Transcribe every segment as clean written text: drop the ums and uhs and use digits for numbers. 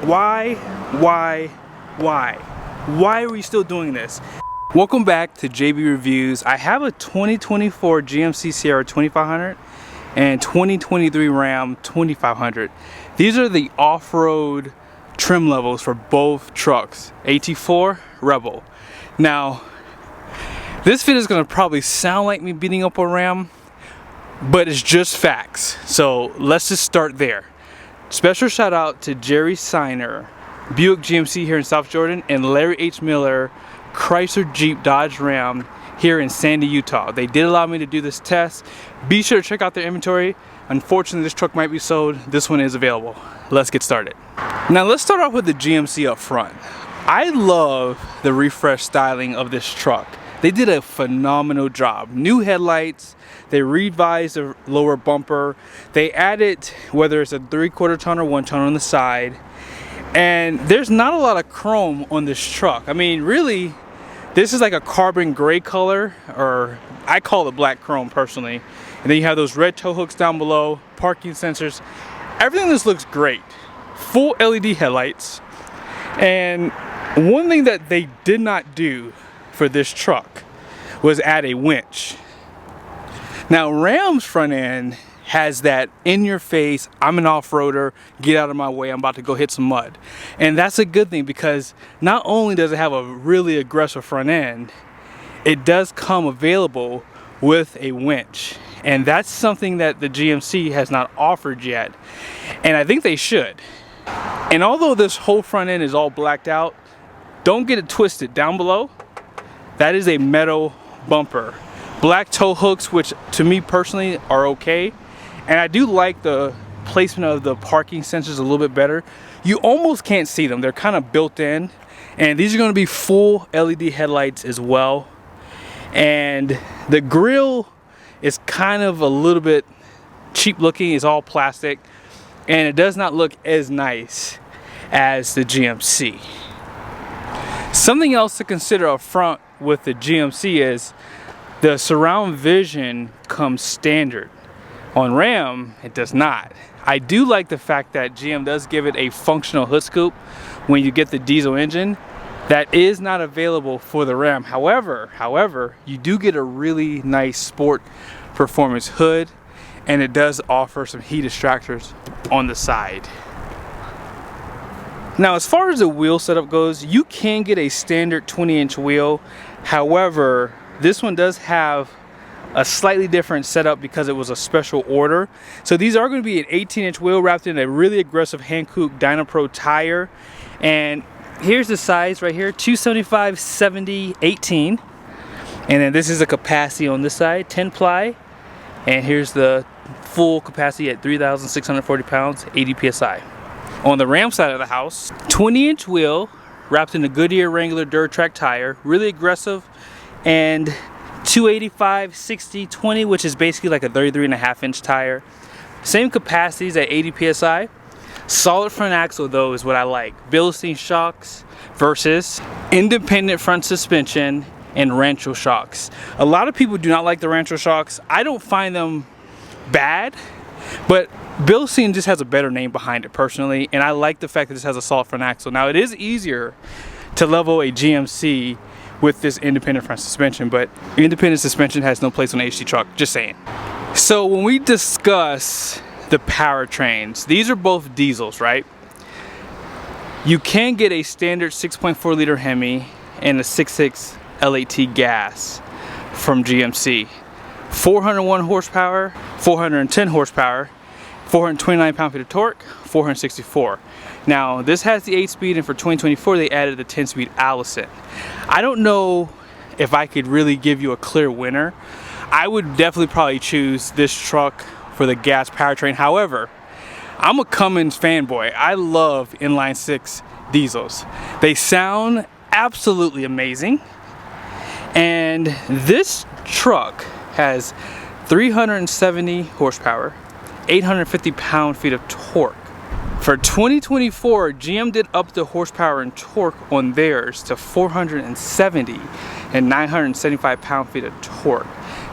Why are we still doing this? Welcome back to JB Reviews. I have a 2024 GMC Sierra 2500 and 2023 Ram 2500. These are the off-road trim levels for both trucks, AT4, Rebel. Now, this video is going to probably sound like me beating up a Ram, but it's just facts. So let's just start there. Special shout out to Jerry Seiner, Buick GMC here in South Jordan, and Larry H. Miller, Chrysler Jeep Dodge Ram here in Sandy, Utah. They did allow me to do this test. Be sure to check out their inventory. Unfortunately, this truck might be sold. This one is available. Let's get started. Now let's start off with the GMC up front. I love the refresh styling of this truck. They did a phenomenal job. New headlights, they revised the lower bumper, they added, whether it's a 3/4 ton or 1 ton on the side, and there's not a lot of chrome on this truck. I mean, really, this is like a carbon gray color, or I call it black chrome personally. And then you have those red tow hooks down below, parking sensors. Everything just looks great. Full LED headlights. And one thing that they did not do for this truck was add a winch. Now, Ram's front end has that in your face, I'm an off-roader, get out of my way, I'm about to go hit some mud. And that's a good thing, because not only does it have a really aggressive front end, it does come available with a winch. And that's something that the GMC has not offered yet. And I think they should. And although this whole front end is all blacked out, don't get it twisted. Down below, that is a metal bumper. Black tow hooks, which to me personally are okay. And I do like the placement of the parking sensors a little bit better. You almost can't see them. They're kind of built in. And these are going to be full LED headlights as well. And the grille is kind of a little bit cheap looking. It's all plastic. And it does not look as nice as the GMC. Something else to consider up front with the GMC is the surround vision comes standard. On Ram, it does not. I do like the fact that GM does give it a functional hood scoop when you get the diesel engine. That is not available for the Ram. However, you do get a really nice sport performance hood, and it does offer some heat extractors on the side. Now, as far as the wheel setup goes, you can get a standard 20-inch wheel. However, this one does have a slightly different setup because it was a special order. So these are going to be an 18-inch wheel wrapped in a really aggressive Hankook Dynapro tire. And here's the size right here, 275, 70, 18. And then this is the capacity on this side, 10 ply. And here's the full capacity at 3,640 pounds, 80 PSI. On the Ram side of the house, 20-inch wheel wrapped in a Goodyear Wrangler Durtrack tire, really aggressive, and 285, 60, 20, which is basically like a 33.5-inch tire. Same capacities at 80 PSI. Solid front axle though is what I like. Bilstein shocks versus independent front suspension and Rancho shocks. A lot of people do not like the Rancho shocks. I don't find them bad, but Bilstein just has a better name behind it personally, and I like the fact that this has a solid front axle. Now, it is easier to level a GMC with this independent front suspension, but independent suspension has no place on an HD truck, just saying. So when we discuss the powertrains, these are both diesels, right? You can get a standard 6.4 liter Hemi and a 6.6 L8T gas from GMC. 401 horsepower, 410 horsepower, 429 pound-feet of torque, 464. Now, this has the 8-speed, and for 2024 they added the 10-speed Allison. I don't know if I could really give you a clear winner. I would definitely probably choose this truck for the gas powertrain. However, I'm a Cummins fanboy. I love inline 6 diesels. They sound absolutely amazing. And this truck has 370 horsepower, 850 pound-feet of torque. For 2024, GM did up the horsepower and torque on theirs to 470 and 975 pound-feet of torque.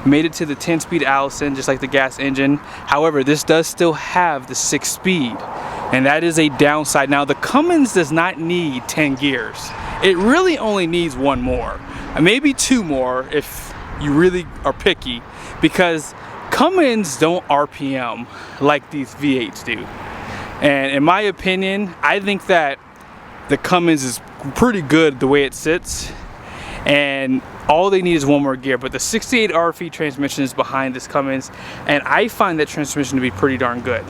Made it to the 10-speed Allison, just like the gas engine. However, this does still have the 6-speed. and that is a downside. Now the Cummins does not need 10 gears. It really only needs one more, maybe two more if you really are picky, because Cummins don't RPM like these V8s do. And in my opinion, I think that the Cummins is pretty good the way it sits, and all they need is one more gear. But the 68 RFE transmission is behind this Cummins, and I find that transmission to be pretty darn good.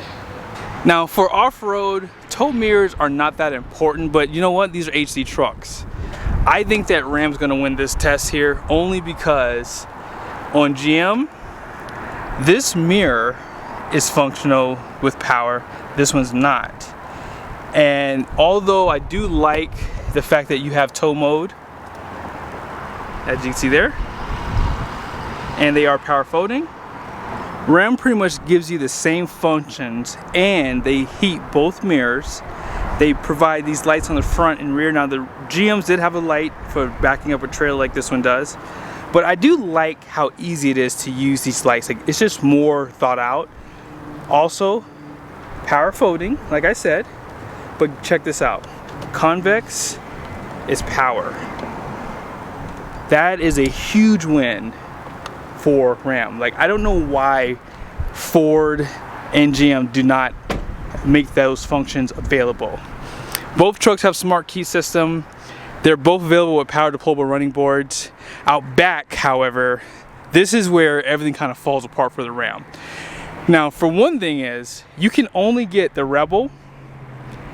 Now for off-road, tow mirrors are not that important, but you know what? These are HD trucks. I think that Ram's gonna win this test here, only because on GM, this mirror is functional with power, this one's not. And although I do like the fact that you have tow mode, as you can see there, and they are power folding, Ram pretty much gives you the same functions, and they heat both mirrors. They provide these lights on the front and rear. Now the GMs did have a light for backing up a trailer like this one does, but I do like how easy it is to use these lights. Like, it's just more thought out. Also, power folding, like I said, but check this out. Convex is power. That is a huge win for Ram. Like, I don't know why Ford and GM do not make those functions available. Both trucks have smart key system. They're both available with power deployable running boards. Out back, however, this is where everything kind of falls apart for the Ram. Now, for one thing is, you can only get the Rebel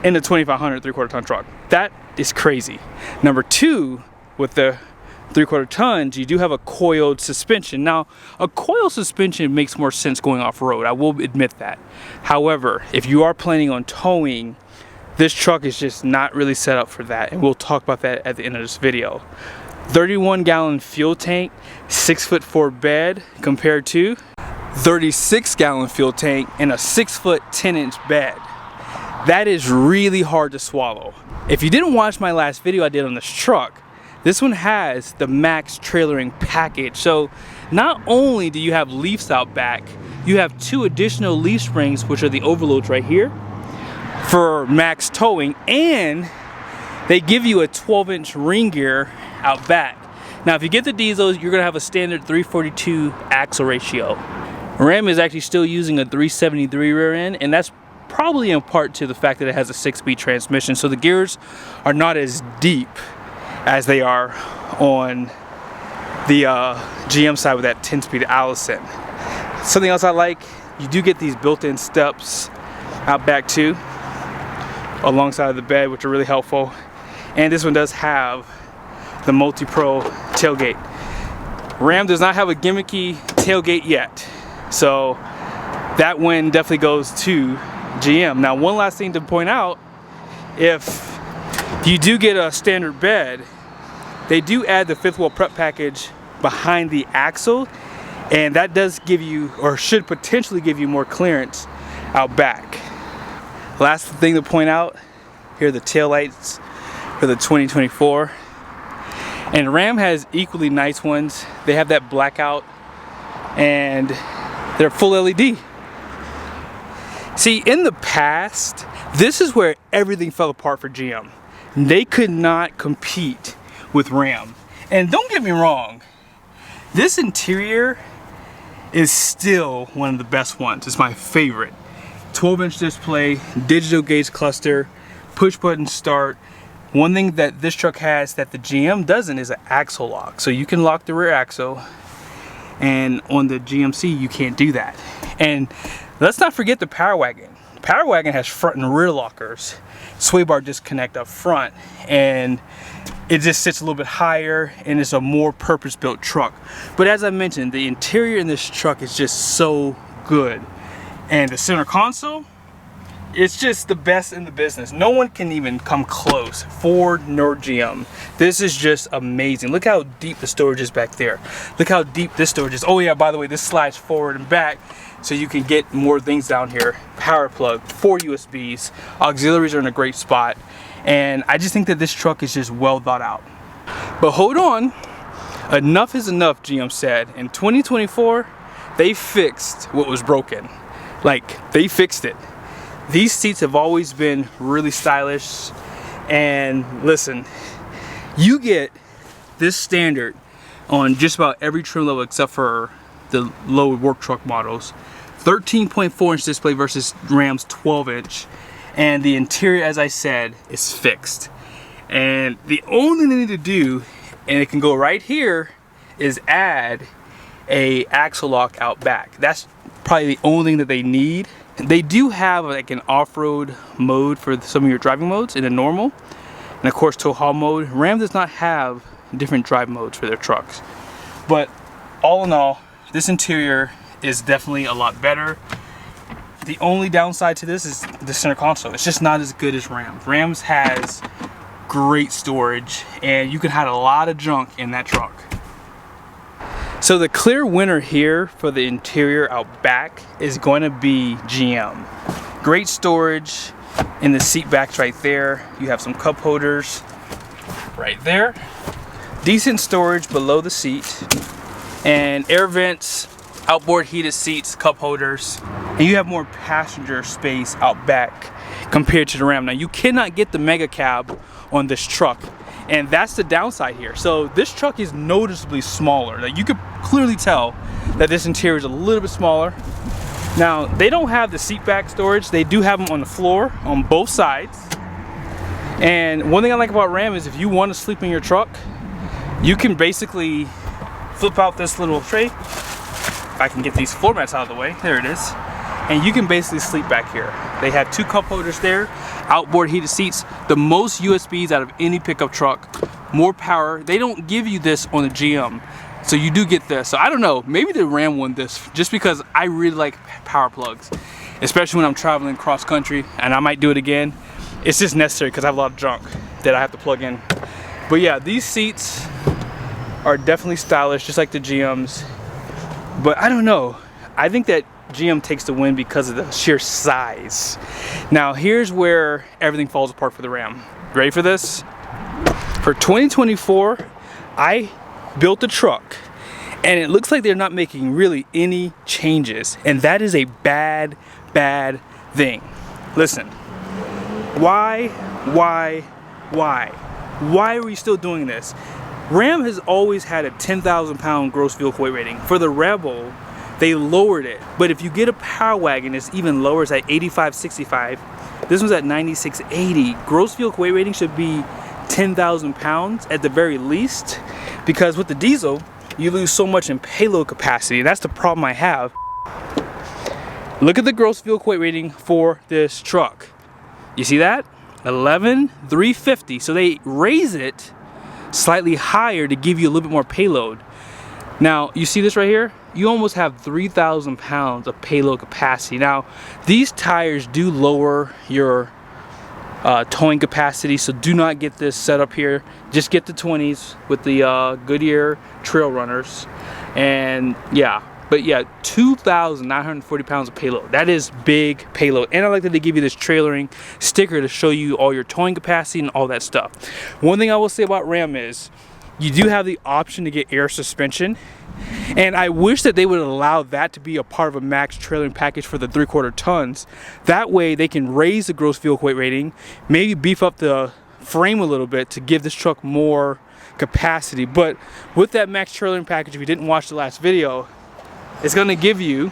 in the 2500 3/4 ton truck. That is crazy. Number two, with the 3/4 tons, you do have a coiled suspension. Now, a coiled suspension makes more sense going off-road, I will admit that. However, if you are planning on towing, this truck is just not really set up for that, and we'll talk about that at the end of this video. 31-gallon fuel tank, 6'4" bed, compared to 36-gallon fuel tank and a 6' 10" bed. That is really hard to swallow. If you didn't watch my last video I did on this truck, this one has the max trailering package. So not only do you have leafs out back, you have two additional leaf springs, which are the overloads right here, for max towing, and they give you a 12-inch ring gear out back. Now if you get the diesels, you're gonna have a standard 342 axle ratio. Ram is actually still using a 373 rear end, and that's probably in part to the fact that it has a 6-speed transmission, so the gears are not as deep as they are on the GM side with that 10-speed Allison. Something else I like, you do get these built-in steps out back too, alongside of the bed, which are really helpful. And this one does have the multi-pro tailgate. Ram does not have a gimmicky tailgate yet, so that win definitely goes to GM. Now, one last thing to point out, if you do get a standard bed, they do add the 5th wheel prep package behind the axle, and that does give you, or should potentially give you, more clearance out back. Last thing to point out, here are the tail lights for the 2024, and Ram has equally nice ones. They have that blackout, and they're full LED. See, in the past, this is where everything fell apart for GM. They could not compete with Ram. And don't get me wrong, this interior is still one of the best ones. It's my favorite. 12-inch display, digital gauge cluster, push button start. One thing that this truck has that the GM doesn't is an axle lock. So you can lock the rear axle, and on the GMC you can't do that. And let's not forget the Power Wagon. The Power Wagon has front and rear lockers, sway bar disconnect up front, and it just sits a little bit higher, and it's a more purpose-built truck. But as I mentioned, the interior in this truck is just so good. And the center console, it's just the best in the business. No one can even come close, Ford nor GM. This is just amazing. Look how deep the storage is back there. Look how deep this storage is. Oh yeah, by the way, this slides forward and back, so you can get more things down here. Power plug, 4 USBs, auxiliaries are in a great spot, and I just think that this truck is just well thought out. But hold on, enough is enough, GM said. In 2024, they fixed what was broken. Like, they fixed it. These seats have always been really stylish, and listen, you get this standard on just about every trim level except for the low work truck models. 13.4-inch display versus Ram's 12-inch, and the interior, as I said, is fixed. And the only thing they need to do, and it can go right here, is add a axle lock out back. That's probably the only thing that they need. They do have like an off-road mode for some of your driving modes in a normal, and of course tow haul mode. Ram does not have different drive modes for their trucks, but all in all, this interior is definitely a lot better. The only downside to this is the center console. It's just not as good as Ram's. Ram's has great storage, and you can hide a lot of junk in that truck. So the clear winner here for the interior out back is going to be GM. Great storage in the seat backs right there. You have some cup holders right there. Decent storage below the seat, and air vents, outboard heated seats, cup holders, and you have more passenger space out back compared to the Ram. Now you cannot get the mega cab on this truck, and that's the downside here. So this truck is noticeably smaller. Like, you could clearly tell that this interior is a little bit smaller. Now they don't have the seat back storage. They do have them on the floor on both sides. And one thing I like about Ram is if you want to sleep in your truck, you can basically flip out this little tray. If I can get these floor mats out of the way, there it is. And you can basically sleep back here. They have two cup holders there, outboard heated seats, the most USBs out of any pickup truck, more power. They don't give you this on the GM, so you do get this. So I don't know, maybe the Ram won this just because I really like power plugs, especially when I'm traveling cross country, and I might do it again. It's just necessary because I have a lot of junk that I have to plug in. But yeah, these seats are definitely stylish, just like the GMs. But I don't know, I think that GM takes the win because of the sheer size. Now here's where everything falls apart for the Ram. Ready for this? For 2024, I built a truck, and it looks like they're not making really any changes, and that is a bad thing. Listen, why are we still doing this? Ram has always had a 10,000 pound gross vehicle weight rating. For the Rebel, they lowered it. But if you get a Power Wagon, it's even lower. It's at 8565. This one's at 9680. Gross vehicle weight rating should be 10,000 pounds at the very least, because with the diesel, you lose so much in payload capacity. That's the problem I have. Look at the gross vehicle weight rating for this truck. You see that? 11,350. So they raise it slightly higher to give you a little bit more payload. Now you see this right here, you almost have 3,000 pounds of payload capacity. Now these tires do lower your towing capacity, so do not get this set up here. Just get the 20s with the Goodyear Trail Runners. And yeah, but yeah, 2,940 pounds of payload. That is big payload. And I like that they give you this trailering sticker to show you all your towing capacity and all that stuff. One thing I will say about Ram is you do have the option to get air suspension, and I wish that they would allow that to be a part of a max trailering package for the 3/4 tons. That way they can raise the gross vehicle weight rating, maybe beef up the frame a little bit to give this truck more capacity. But with that max trailering package, if you didn't watch the last video, it's going to give you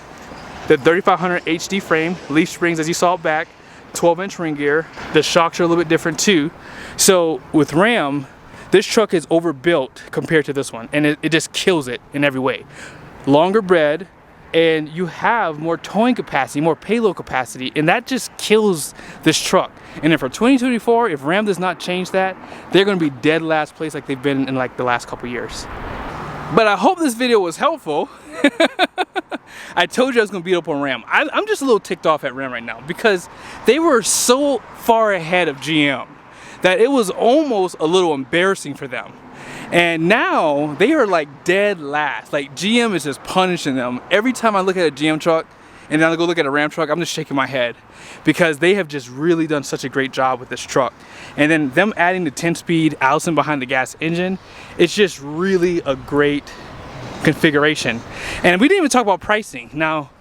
the 3500 HD frame, leaf springs as you saw it back, 12-inch ring gear. The shocks are a little bit different too. So with Ram, this truck is overbuilt compared to this one, and it just kills it in every way. Longer bed, and you have more towing capacity, more payload capacity, and that just kills this truck. And then for 2024, if Ram does not change that, they're going to be dead last place like they've been in like the last couple years. But I hope this video was helpful. I told you I was going to beat up on Ram. I'm just a little ticked off at Ram right now because they were so far ahead of GM that it was almost a little embarrassing for them. And now they are like dead last. Like GM is just punishing them. Every time I look at a GM truck and then I go look at a Ram truck, I'm just shaking my head because they have just really done such a great job with this truck. And then them adding the 10-speed Allison behind the gas engine, it's just really a great configuration. And we didn't even talk about pricing. Now,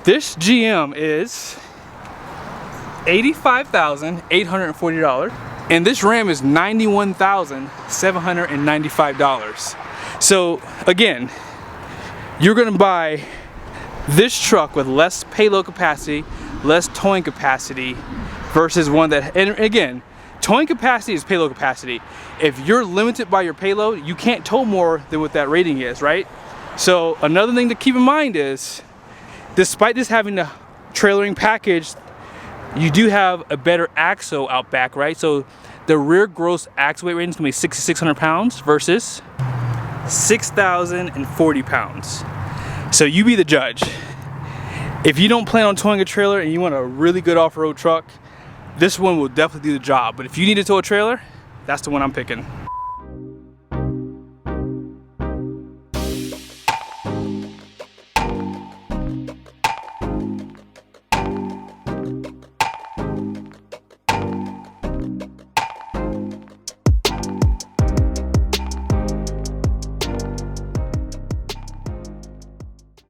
this GM is $85,840, and this Ram is $91,795. So again, you're gonna buy this truck with less payload capacity, less towing capacity, versus one that, and again, towing capacity is payload capacity. If you're limited by your payload, you can't tow more than what that rating is, right? So another thing to keep in mind is, despite this having the trailering package, you do have a better axle out back, right? So the rear gross axle weight rating is gonna be 6,600 pounds versus 6,040 pounds. So you be the judge. If you don't plan on towing a trailer and you want a really good off-road truck, this one will definitely do the job. But if you need to tow a trailer, that's the one I'm picking.